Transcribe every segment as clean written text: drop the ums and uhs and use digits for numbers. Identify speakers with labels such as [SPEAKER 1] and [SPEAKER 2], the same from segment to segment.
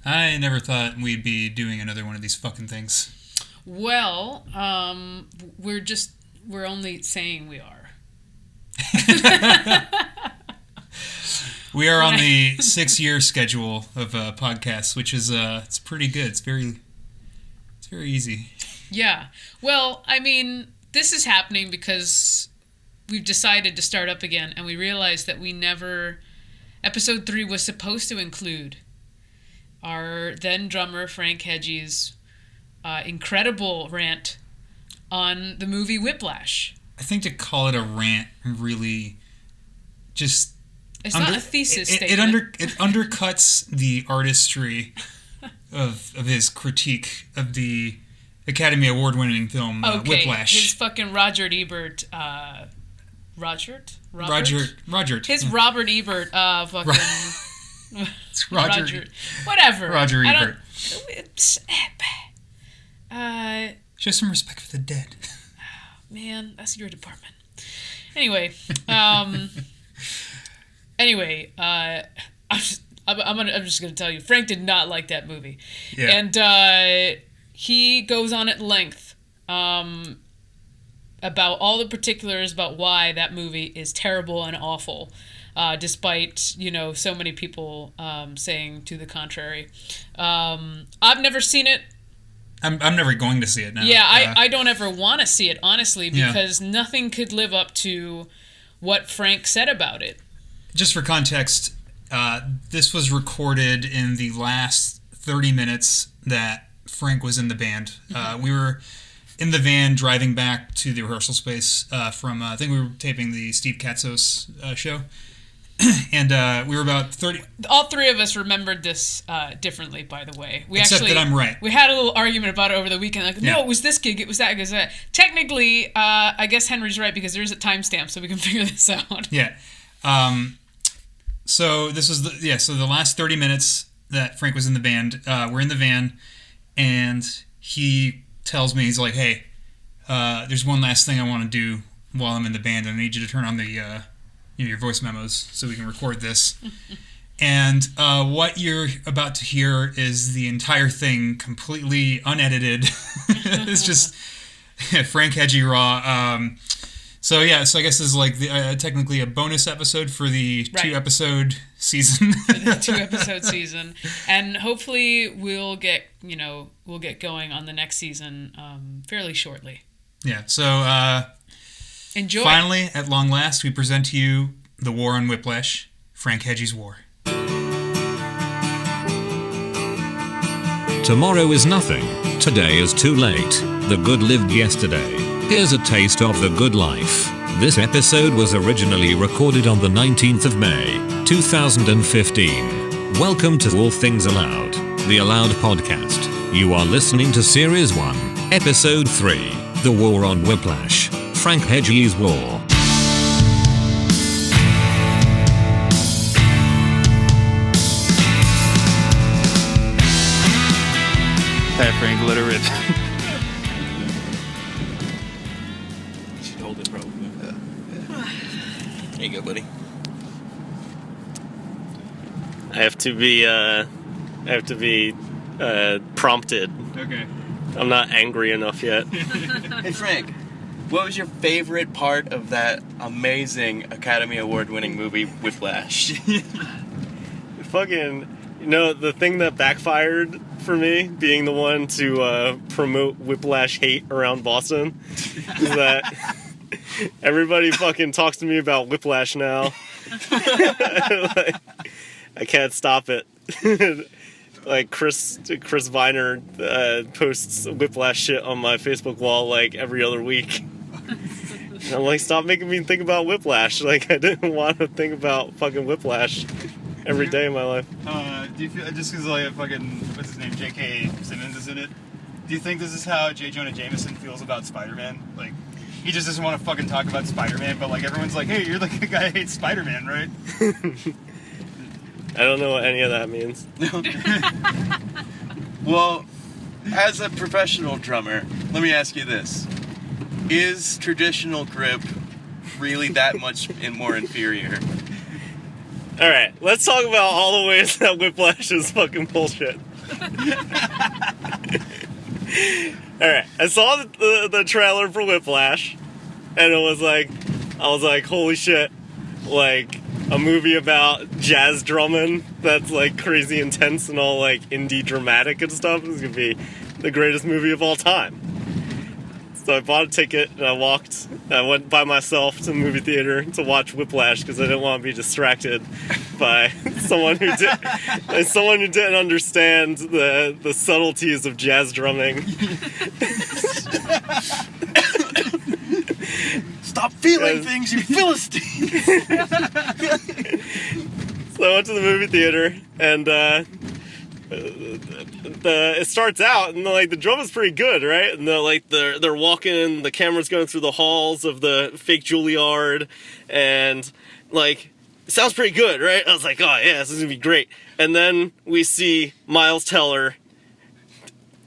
[SPEAKER 1] I never thought we'd be doing another one of these fucking things.
[SPEAKER 2] Well, we're only saying we are.
[SPEAKER 1] We are on the 6-year schedule of podcasts, which is it's pretty good. It's very easy.
[SPEAKER 2] Yeah. Well, I mean, this is happening because we've decided to start up again, and we realized that episode 3 was supposed to include our then drummer Frank Hegyi's incredible rant on the movie Whiplash.
[SPEAKER 1] I think to call it a rant really just...
[SPEAKER 2] It's not a thesis statement.
[SPEAKER 1] It undercuts the artistry of his critique of the Academy Award-winning film Whiplash.
[SPEAKER 2] His fucking Roger Ebert... Robert? His
[SPEAKER 1] yeah.
[SPEAKER 2] Robert Ebert fucking...
[SPEAKER 1] It's Roger.
[SPEAKER 2] Whatever.
[SPEAKER 1] Roger Ebert.
[SPEAKER 2] Show
[SPEAKER 1] some respect for the dead.
[SPEAKER 2] Man, that's your department. Anyway, I'm just gonna tell you, Frank did not like that movie, and he goes on at length about all the particulars about why that movie is terrible and awful, despite so many people saying to the contrary. I've never seen it.
[SPEAKER 1] I'm never going to see it now.
[SPEAKER 2] Yeah, I don't ever want to see it, honestly, because nothing could live up to what Frank said about it.
[SPEAKER 1] Just for context, this was recorded in the last 30 minutes that Frank was in the band. We were in the van driving back to the rehearsal space from, I think we were taping the Steve Katzos show. And we were about 30...
[SPEAKER 2] All three of us remembered this differently, by the way.
[SPEAKER 1] Except that I'm right.
[SPEAKER 2] We had a little argument about it over the weekend. No, it was this gig, it was that gig. Technically, I guess Henry's right because there is a timestamp, so we can figure this out.
[SPEAKER 1] Yeah. So this was the last 30 minutes that Frank was in the band. We're in the van, and he tells me, he's like, hey, there's one last thing I want to do while I'm in the band, and I need you to turn on the... your voice memos so we can record this. And what you're about to hear is the entire thing completely unedited. It's just Frank Hegyi raw. So I guess this is like technically a bonus episode for the 2-episode season.
[SPEAKER 2] For the 2-episode season. And hopefully we'll get going on the next season fairly shortly.
[SPEAKER 1] Yeah, so...
[SPEAKER 2] Enjoy.
[SPEAKER 1] Finally, at long last, we present to you The War on Whiplash, Frank Hegyi's War.
[SPEAKER 3] Tomorrow is nothing. Today is too late. The good lived yesterday. Here's a taste of the good life. This episode was originally recorded on the 19th of May, 2015. Welcome to All Things Aloud, the Aloud podcast. You are listening to Series 1, Episode 3, The War on Whiplash. Frank Hegyi's War.
[SPEAKER 1] Hey, Frank, let her rip.
[SPEAKER 4] You should hold it, bro. There you go, buddy. I have to be prompted.
[SPEAKER 1] Okay.
[SPEAKER 4] I'm not angry enough yet.
[SPEAKER 5] Hey, Frank. What was your favorite part of that amazing Academy Award-winning movie, Whiplash?
[SPEAKER 4] Fucking, the thing that backfired for me, being the one to promote Whiplash hate around Boston, is that everybody fucking talks to me about Whiplash now. I can't stop it. Like Chris Viner posts Whiplash shit on my Facebook wall like every other week. And I'm like, stop making me think about Whiplash. Like, I didn't want to think about fucking Whiplash every day of my life.
[SPEAKER 1] Do you feel, just because like fucking, what's his name, J.K. Simmons is in it, do you think this is how J. Jonah Jameson feels about Spider-Man? Like, he just doesn't want to fucking talk about Spider-Man, but like everyone's like, hey, you're like the guy who hates Spider-Man, right?
[SPEAKER 4] I don't know what any of that means.
[SPEAKER 5] Well, as a professional drummer, let me ask you this. Is traditional grip really that much more inferior?
[SPEAKER 4] Alright, let's talk about all the ways that Whiplash is fucking bullshit. Alright, I saw the trailer for Whiplash, and I was like, holy shit, like, a movie about jazz drumming that's, like, crazy intense and all, like, indie dramatic and stuff is gonna be the greatest movie of all time. So I bought a ticket, and I went by myself to the movie theater to watch Whiplash, because I didn't want to be distracted by someone who didn't understand the subtleties of jazz drumming.
[SPEAKER 5] Stop feeling things, you Philistine!
[SPEAKER 4] So I went to the movie theater, and it starts out, and the drum is pretty good, right? And they're walking, the camera's going through the halls of the fake Juilliard, and like, it sounds pretty good, right? I was like, oh yeah, this is gonna be great. And then we see Miles Teller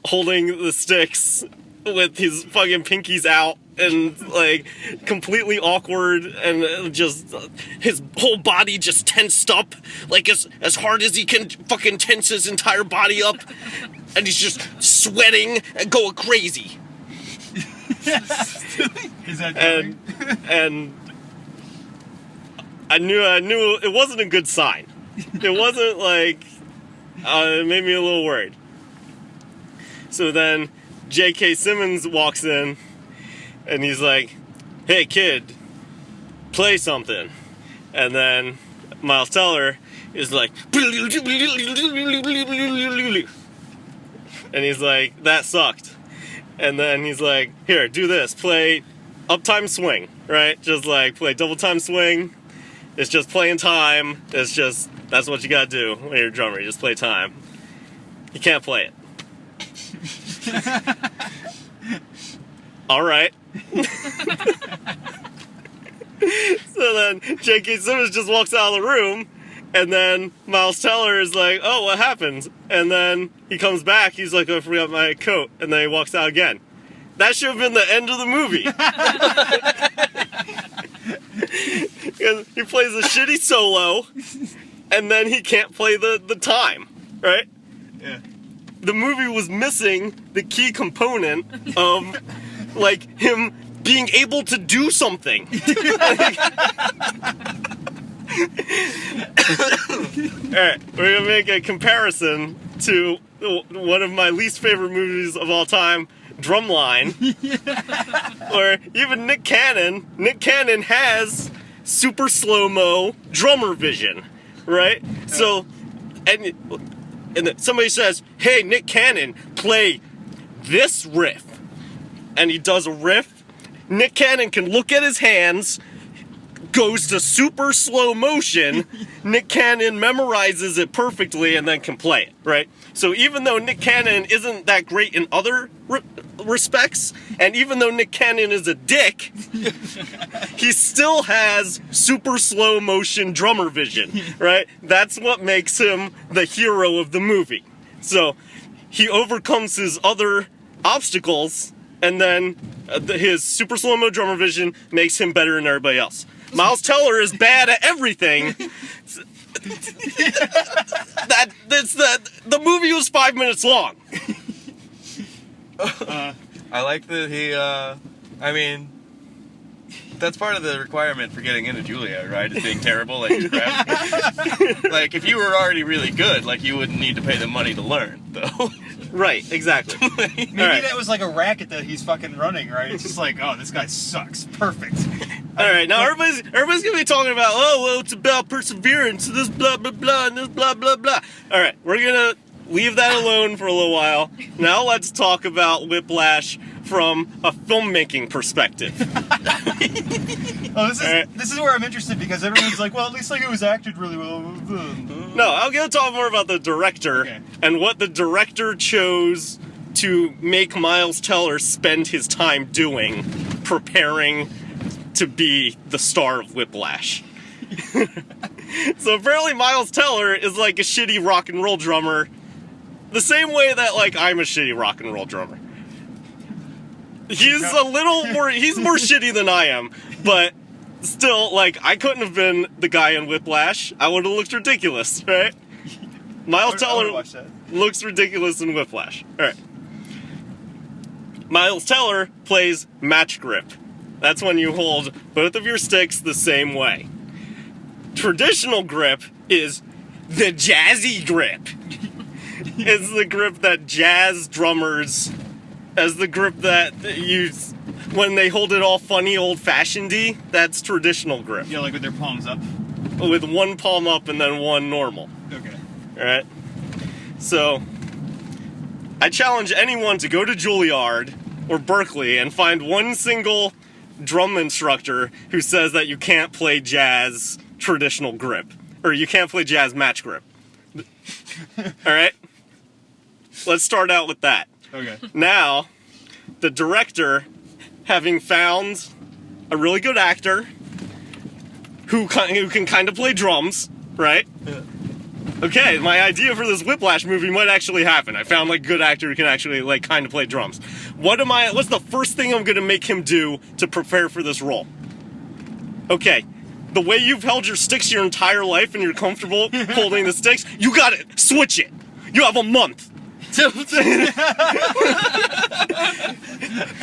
[SPEAKER 4] holding the sticks with his fucking pinkies out, and like completely awkward, and just his whole body just tensed up, like as hard as he can fucking tense his entire body up, and he's just sweating and going crazy.
[SPEAKER 6] Is that going?
[SPEAKER 4] And I knew it wasn't a good sign. It wasn't like it made me a little worried. So then J.K. Simmons walks in, and he's like, hey kid, play something. And then Miles Teller is like, and he's like, that sucked. And then he's like, here, do this, play uptime swing, right? Just like play double time swing. It's just playing time. It's just, that's what you gotta do when you're a drummer, you just play time. You can't play it. All right. So then J.K. Simmons just walks out of the room, and then Miles Teller is like, oh, what happened? And then he comes back, he's like, oh, I forgot my coat, and then he walks out again. That should have been the end of the movie. He plays a shitty solo, and then he can't play the time, right?
[SPEAKER 6] Yeah.
[SPEAKER 4] The movie was missing the key component of, like, him being able to do something. Alright, we're gonna make a comparison to one of my least favorite movies of all time, Drumline. Or even Nick Cannon has super slow-mo drummer vision, right? So, and then somebody says, hey, Nick Cannon, play this riff. And he does a riff. Nick Cannon can look at his hands, goes to super slow motion. Nick Cannon memorizes it perfectly and then can play it, right? So even though Nick Cannon isn't that great in other respects, and even though Nick Cannon is a dick, he still has super slow motion drummer vision, right? That's what makes him the hero of the movie. So he overcomes his other obstacles, and then his super slow-mo drummer vision makes him better than everybody else. Miles Teller is bad at everything. The movie was 5 minutes long.
[SPEAKER 5] I like that he, I mean, that's part of the requirement for getting into Juilliard, right? Is being terrible, like crap. Like, if you were already really good, like, you wouldn't need to pay the money to learn, though.
[SPEAKER 4] Right, exactly.
[SPEAKER 6] Maybe that was like a racket that he's fucking running, right? It's just like, oh, this guy sucks. Perfect.
[SPEAKER 4] Alright, now everybody's gonna be talking about, oh, well, it's about perseverance, this blah, blah, blah, and this blah, blah, blah. Alright, we're gonna leave that alone for a little while. Now let's talk about Whiplash from a filmmaking perspective.
[SPEAKER 6] Oh, this is where I'm interested, because everyone's like, well, at least like it was acted really well.
[SPEAKER 4] No, I'm gonna talk more about the director and what the director chose to make Miles Teller spend his time doing, preparing to be the star of Whiplash. So apparently Miles Teller is like a shitty rock and roll drummer, the same way that like I'm a shitty rock and roll drummer. He's more shitty than I am, but still, like, I couldn't have been the guy in Whiplash. I would have looked ridiculous, right? Miles Teller.
[SPEAKER 6] Watch that.
[SPEAKER 4] Looks ridiculous in Whiplash. All right. Miles Teller plays match grip. That's when you hold both of your sticks the same way. Traditional grip is the jazzy grip. It's the grip that jazz drummers, as the grip that use when they hold it all funny old-fashioned-y. That's traditional grip.
[SPEAKER 6] Yeah, like with their palms up.
[SPEAKER 4] With one palm up and then one normal.
[SPEAKER 6] Okay.
[SPEAKER 4] All right. So, I challenge anyone to go to Juilliard or Berkeley and find one single drum instructor who says that you can't play jazz traditional grip, or you can't play jazz match grip. All right? Let's start out with that.
[SPEAKER 6] Okay.
[SPEAKER 4] Now, the director, having found a really good actor who can kind of play drums, right?
[SPEAKER 6] Yeah.
[SPEAKER 4] Okay, my idea for this Whiplash movie might actually happen. I found, like, a good actor who can actually, like, kind of play drums. What's the first thing I'm gonna make him do to prepare for this role? Okay, the way you've held your sticks your entire life and you're comfortable holding the sticks, you gotta switch it. You have a month.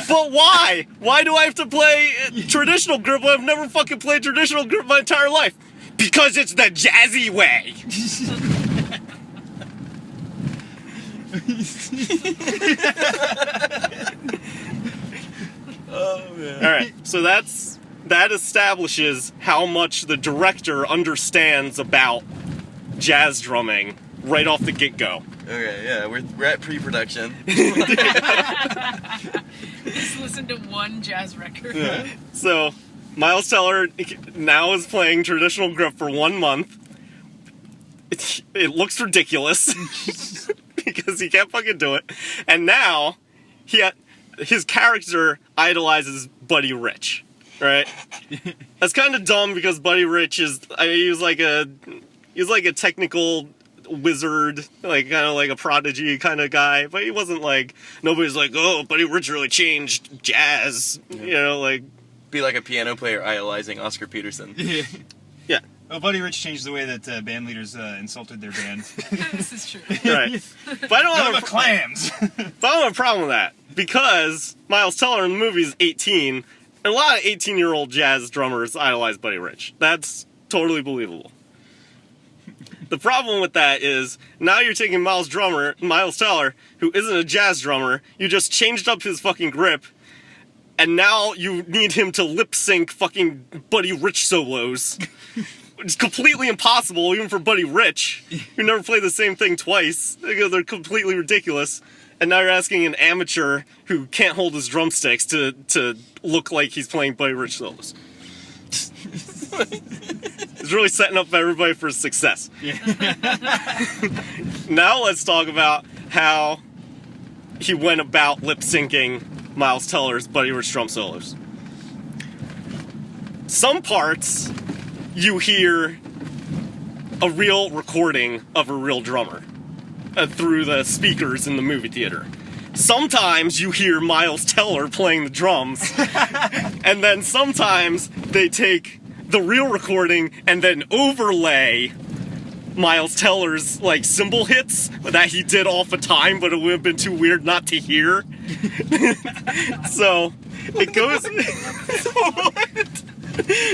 [SPEAKER 4] But why? Why do I have to play traditional grip when I've never fucking played traditional grip my entire life? Because it's the jazzy way.
[SPEAKER 5] Oh, man.
[SPEAKER 4] All right, so that establishes how much the director understands about jazz drumming right off the get-go.
[SPEAKER 5] Okay, yeah, we're at pre-production.
[SPEAKER 2] Just listen to one jazz record.
[SPEAKER 4] Yeah. So, Miles Teller now is playing traditional grip for 1 month. It looks ridiculous because he can't fucking do it. And now, his character idolizes Buddy Rich, right? That's kind of dumb because Buddy Rich he was like a technical wizard, like kind of like a prodigy kind of guy, but he wasn't like, nobody's like, oh, Buddy Rich really changed jazz, you know, like.
[SPEAKER 5] Be like a piano player idolizing Oscar Peterson.
[SPEAKER 6] Yeah.
[SPEAKER 4] Yeah.
[SPEAKER 6] Well, Buddy Rich changed the way that band leaders insulted their band.
[SPEAKER 2] This is true.
[SPEAKER 4] Right. But I don't
[SPEAKER 6] None
[SPEAKER 4] have
[SPEAKER 6] of the clams.
[SPEAKER 4] But I don't have a problem with that, because Miles Teller in the movie is 18, and a lot of 18-year-old jazz drummers idolize Buddy Rich. That's totally believable. The problem with that is, now you're taking Miles Teller, who isn't a jazz drummer, you just changed up his fucking grip, and now you need him to lip-sync fucking Buddy Rich solos. It's completely impossible, even for Buddy Rich, who never played the same thing twice, because they're completely ridiculous. And now you're asking an amateur who can't hold his drumsticks to look like he's playing Buddy Rich solos. It's really setting up everybody for success.
[SPEAKER 6] Yeah.
[SPEAKER 4] Now let's talk about how he went about lip-syncing Miles Teller's Buddy Rich drum solos. Some parts, you hear a real recording of a real drummer through the speakers in the movie theater. Sometimes you hear Miles Teller playing the drums, and then sometimes they take the real recording and then overlay Miles Teller's like cymbal hits that he did all the time, but it would have been too weird not to hear. So it goes.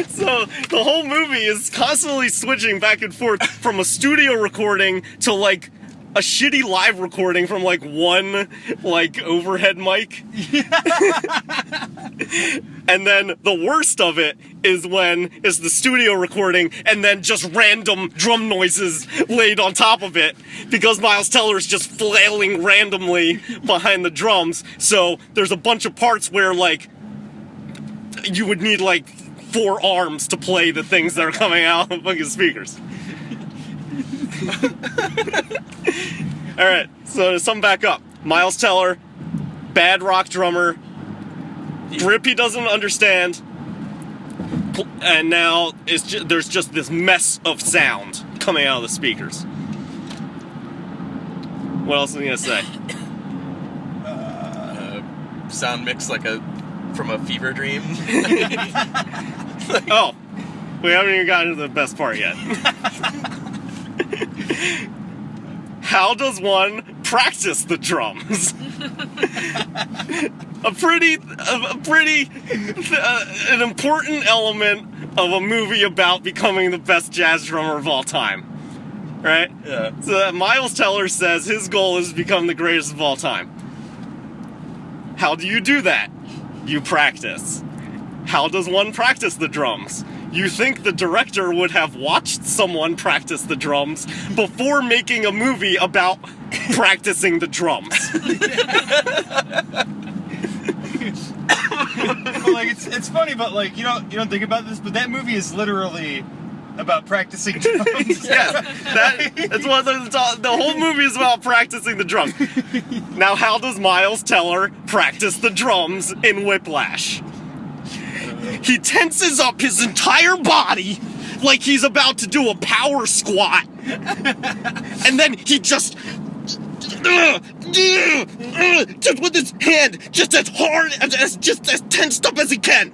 [SPEAKER 4] So the whole movie is constantly switching back and forth from a studio recording to like a shitty live recording from like one like overhead mic. And then the worst of it is when it's the studio recording and then just random drum noises laid on top of it because Miles Teller is just flailing randomly behind the drums. So there's a bunch of parts where like you would need like 4 arms to play the things that are coming out of fucking speakers. Alright, so to sum back up, Miles Teller, bad rock drummer, grip he doesn't understand, and now there's just this mess of sound coming out of the speakers. What else was I gonna say?
[SPEAKER 5] Sound mix from a fever dream.
[SPEAKER 4] Oh, we haven't even gotten to the best part yet. how does one practice the drums? An important element of a movie about becoming the best jazz drummer of all time, right?
[SPEAKER 5] Yeah.
[SPEAKER 4] So Miles Teller says his goal is to become the greatest of all time. How do you do that? You practice. How does one practice the drums? You think the director would have watched someone practice the drums before making a movie about practicing the drums.
[SPEAKER 6] Like it's funny, but like you don't think about this, but that movie is literally about practicing drums.
[SPEAKER 4] Yeah, that's what the whole movie is about, practicing the drums. Now, how does Miles Teller practice the drums in Whiplash? He tenses up his entire body like he's about to do a power squat. And then he just with his hand, just as hard, just as tensed up as he can.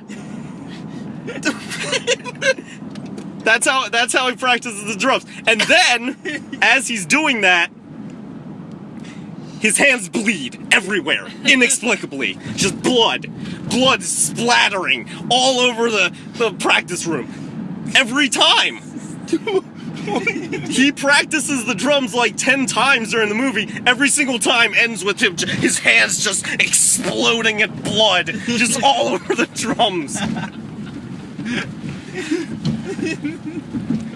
[SPEAKER 4] That's how he practices the drums. And then, as he's doing that, his hands bleed everywhere, inexplicably. Just blood splattering all over the practice room. Every time. He practices the drums like 10 times during the movie. Every single time ends with him, his hands just exploding in blood, just all over the drums.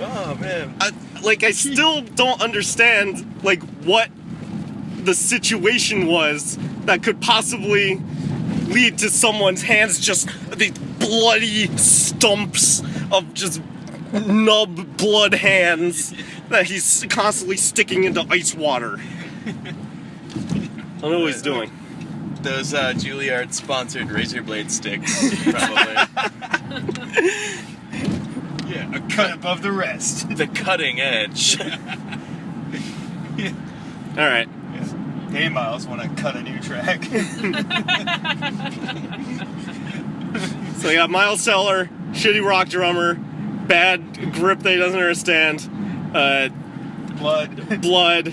[SPEAKER 5] Oh, man.
[SPEAKER 4] I still don't understand, what the situation was that could possibly lead to someone's hands just these bloody stumps of just nub blood hands that he's constantly sticking into ice water. I don't know what he's doing.
[SPEAKER 5] Those Juilliard sponsored razor blade sticks, probably.
[SPEAKER 6] Yeah, a cut above the rest.
[SPEAKER 5] The cutting edge.
[SPEAKER 4] All right.
[SPEAKER 6] Hey, Miles, want to cut a new track?
[SPEAKER 4] So you got Miles Teller, shitty rock drummer, bad grip that he doesn't understand, blood.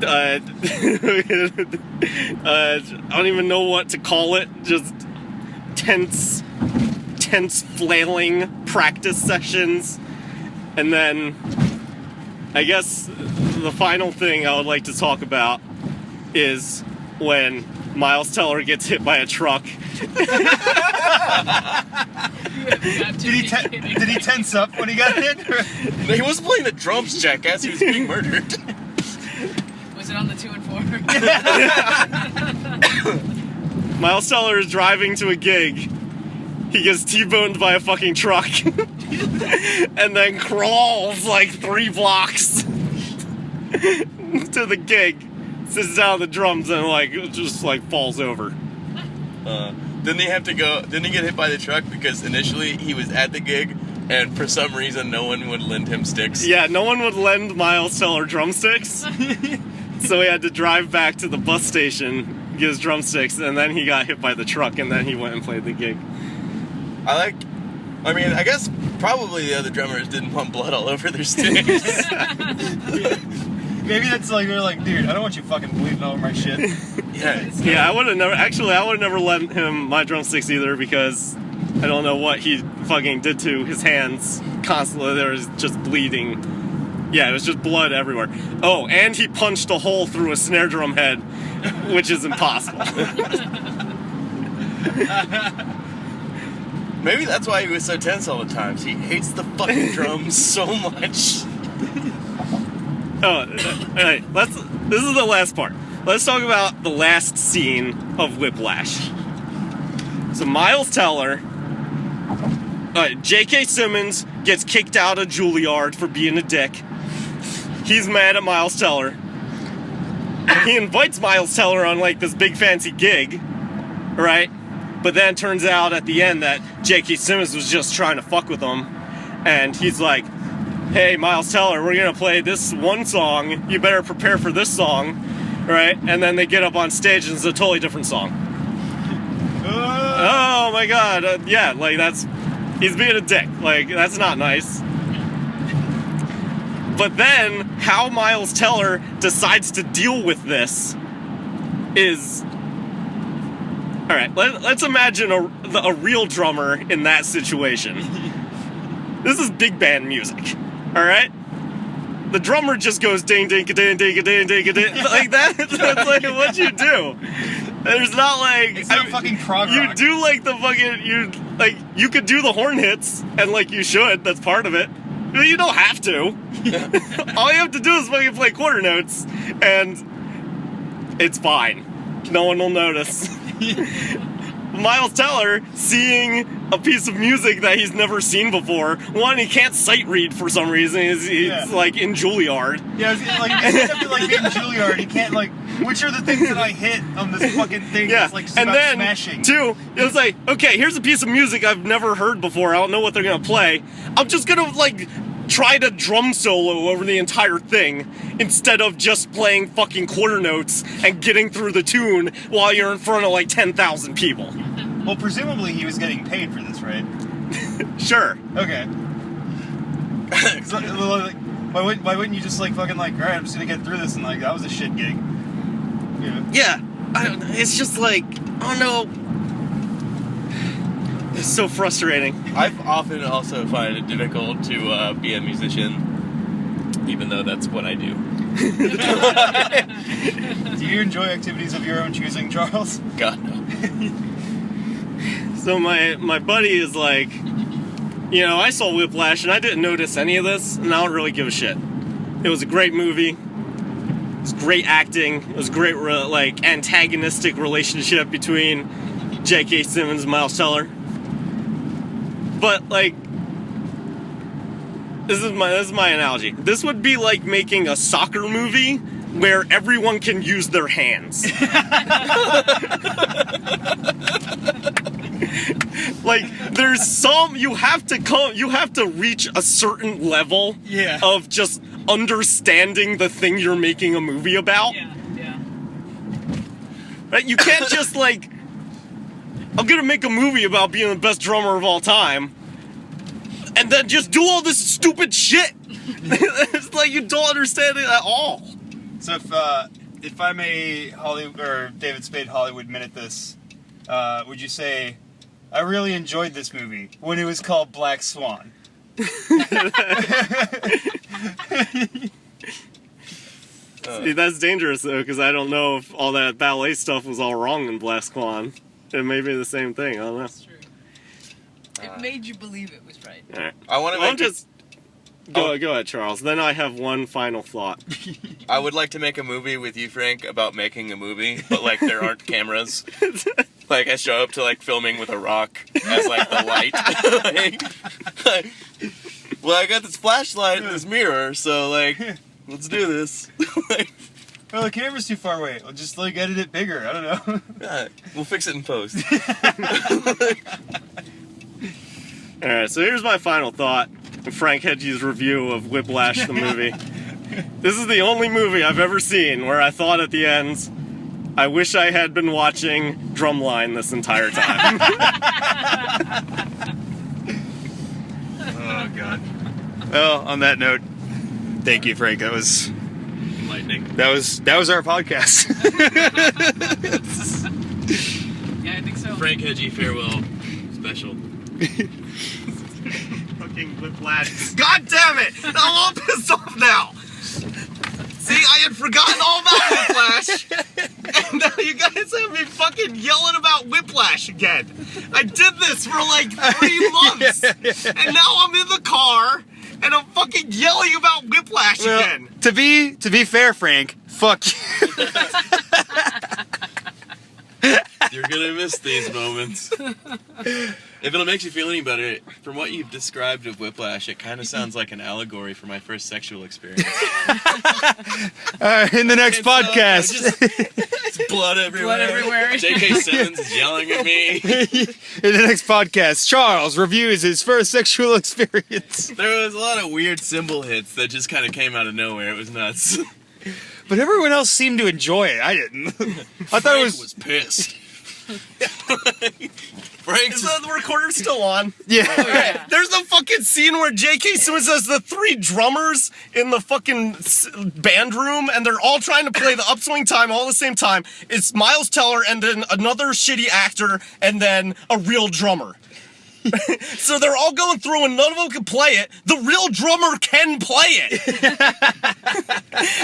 [SPEAKER 4] I don't even know what to call it. Just tense flailing practice sessions. And then I guess the final thing I would like to talk about is when Miles Teller gets hit by a truck.
[SPEAKER 6] Did he tense up when he got hit?
[SPEAKER 5] He wasn't playing the drums, jackass. He was being murdered.
[SPEAKER 2] Was it on the 2 and 4?
[SPEAKER 4] Miles Teller is driving to a gig. He gets T-boned by a fucking truck. And then crawls like 3 blocks to the gig. Sits down on the drums and just falls over.
[SPEAKER 5] Didn't he get hit by the truck because initially he was at the gig and for some reason no one would lend him sticks?
[SPEAKER 4] Yeah, no one would lend Miles Teller drumsticks. So he had to drive back to the bus station, get his drumsticks, and then he got hit by the truck, and then he went and played the gig.
[SPEAKER 5] I guess probably the other drummers didn't want blood all over their sticks.
[SPEAKER 6] Maybe that's they're like, dude, I don't want you fucking bleeding all over my shit.
[SPEAKER 4] Yeah, I would have never lent him my drumsticks either, because I don't know what he fucking did to his hands. Constantly there was just bleeding. Yeah, it was just blood everywhere. Oh, and he punched a hole through a snare drum head, which is impossible.
[SPEAKER 5] Maybe that's why he was so tense all the time. He hates the fucking drums so much.
[SPEAKER 4] Oh, alright, this is the last part. Let's talk about the last scene of Whiplash. So Miles Teller, J.K. Simmons gets kicked out of Juilliard for being a dick. He's mad at Miles Teller. He invites Miles Teller on this big fancy gig, right? But then it turns out at the end that J.K. Simmons was just trying to fuck with him. And he's like, hey, Miles Teller, we're going to play this one song. You better prepare for this song, right? And then they get up on stage and it's a totally different song. Oh my god. He's being a dick. That's not nice. But then, how Miles Teller decides to deal with this is... Alright, let's imagine a real drummer in that situation. This is big band music, alright? The drummer just goes ding ding ding ding ding ding ding like that. That's like what you do. There's not like...
[SPEAKER 6] It's not fucking prog rock.
[SPEAKER 4] You do like the fucking... You could do the horn hits, and like you should, that's part of it. But you don't have to. All you have to do is fucking play quarter notes, and it's fine. No one will notice. Miles Teller, seeing a piece of music that he's never seen before, one, he can't sight read for some reason, he's like in Juilliard.
[SPEAKER 6] Yeah, like, if he's up to like being Juilliard, he can't like, which are the things that I hit on this fucking thing that's like
[SPEAKER 4] and
[SPEAKER 6] about
[SPEAKER 4] then,
[SPEAKER 6] smashing?
[SPEAKER 4] Two, it was like, okay, here's a piece of music I've never heard before, I don't know what they're gonna play. I'm just gonna like try to drum solo over the entire thing instead of just playing fucking quarter notes and getting through the tune while you're in front of like 10,000 people.
[SPEAKER 6] Well, presumably he was getting paid for this, right?
[SPEAKER 4] Sure.
[SPEAKER 6] Okay. So, like, why wouldn't you just like fucking like, alright, I'm just gonna get through this and like, that was a shit gig.
[SPEAKER 4] Yeah. It's just like, I don't know. It's so frustrating.
[SPEAKER 5] I've often also find it difficult to be a musician, even though that's what I do.
[SPEAKER 6] Do you enjoy activities of your own choosing, Charles?
[SPEAKER 5] God, no.
[SPEAKER 4] So my buddy is like, you know, I saw Whiplash and I didn't notice any of this, and I don't really give a shit. It was a great movie. It was great acting. It was a great like antagonistic relationship between J.K. Simmons and Miles Teller. But like, this is my analogy. This would be like making a soccer movie where everyone can use their hands. Like, there's some, you have to reach a certain level of just understanding the thing you're making a movie about.
[SPEAKER 2] Yeah.
[SPEAKER 4] Right? You can't just like, I'm gonna make a movie about being the best drummer of all time, and then just do all this stupid shit. It's like you don't understand it at all.
[SPEAKER 6] So if I may David Spade Hollywood minute this, would you say, I really enjoyed this movie when it was called Black Swan?
[SPEAKER 4] See, that's dangerous though, because I don't know if all that ballet stuff was all wrong in Black Swan. It may be the same thing. I don't know.
[SPEAKER 2] That's true. It made you believe it was right.
[SPEAKER 4] All right.
[SPEAKER 5] I want to make
[SPEAKER 4] just go ahead, Charles. Then I have one final thought.
[SPEAKER 5] I would like to make a movie with you, Frank, about making a movie, but like there aren't cameras. Like I show up to like filming with a rock as like the light. Well, I got this flashlight and this mirror, so like, let's do this.
[SPEAKER 6] Well, the camera's too far away. I'll just like edit it bigger. I don't know.
[SPEAKER 5] Yeah, we'll fix it in post.
[SPEAKER 4] Alright, so here's my final thought in Frank Hegyi's review of Whiplash the movie. This is the only movie I've ever seen where I thought at the end, I wish I had been watching Drumline this entire time.
[SPEAKER 6] Oh, God. Well, on that note, thank you, Frank. That was
[SPEAKER 5] Lightning.
[SPEAKER 6] that was our podcast.
[SPEAKER 2] Yeah, I think so.
[SPEAKER 5] Frank Hegyi farewell special.
[SPEAKER 4] Fucking Whiplash. God damn it! I'm all pissed off now! See, I had forgotten all about Whiplash, and now you guys have me fucking yelling about Whiplash again. I did this for like 3 months, and now I'm in the car, and I'm fucking yelling about Whiplash again.
[SPEAKER 6] To be fair, Frank, fuck you.
[SPEAKER 5] You're gonna miss these moments. If it'll make you feel any better, from what you've described of Whiplash, it kind of sounds like an allegory for my first sexual experience.
[SPEAKER 6] In the next podcast.
[SPEAKER 5] It's blood everywhere.
[SPEAKER 2] Blood everywhere.
[SPEAKER 5] J.K. Simmons is yelling at me.
[SPEAKER 6] In the next podcast, Charles reviews his first sexual experience.
[SPEAKER 5] There was a lot of weird cymbal hits that just kind of came out of nowhere. It was nuts.
[SPEAKER 6] But everyone else seemed to enjoy it. I didn't. I thought
[SPEAKER 5] Frank
[SPEAKER 6] it was
[SPEAKER 5] pissed. Frank's
[SPEAKER 4] Is the recorder still on?
[SPEAKER 6] Yeah.
[SPEAKER 4] There's a fucking scene where J.K. Simmons has the 3 drummers in the fucking band room, and they're all trying to play the Upswing Time all at the same time. It's Miles Teller, and then another shitty actor, and then a real drummer. So they're all going through, and none of them can play it. The real drummer can play it.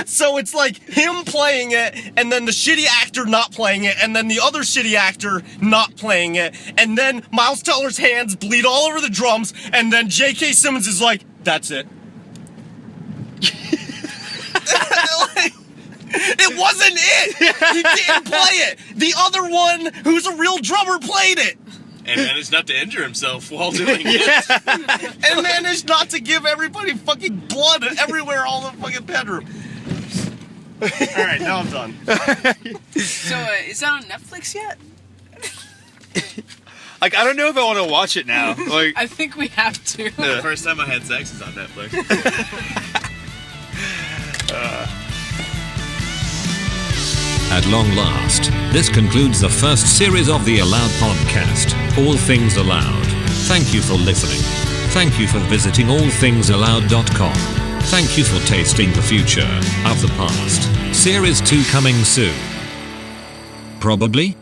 [SPEAKER 4] So it's like him playing it, and then the shitty actor not playing it, and then the other shitty actor not playing it, and then Miles Teller's hands bleed all over the drums, and then J.K. Simmons is like, that's it. Like, it wasn't it. He didn't play it. The other one, who's a real drummer, played it.
[SPEAKER 5] and managed not to injure himself while doing it.
[SPEAKER 4] And managed not to give everybody fucking blood everywhere, all the fucking bedroom. Alright, now I'm done.
[SPEAKER 7] So, is that on Netflix yet?
[SPEAKER 6] Like, I don't know if I want to watch it now. Like,
[SPEAKER 7] I think we have to.
[SPEAKER 5] The first time I had sex is on Netflix.
[SPEAKER 3] At long last, this concludes the first series of the Aloud podcast, All Things Aloud. Thank you for listening. Thank you for visiting allthingsaloud.com. Thank you for tasting the future of the past. Series 2 coming soon. Probably.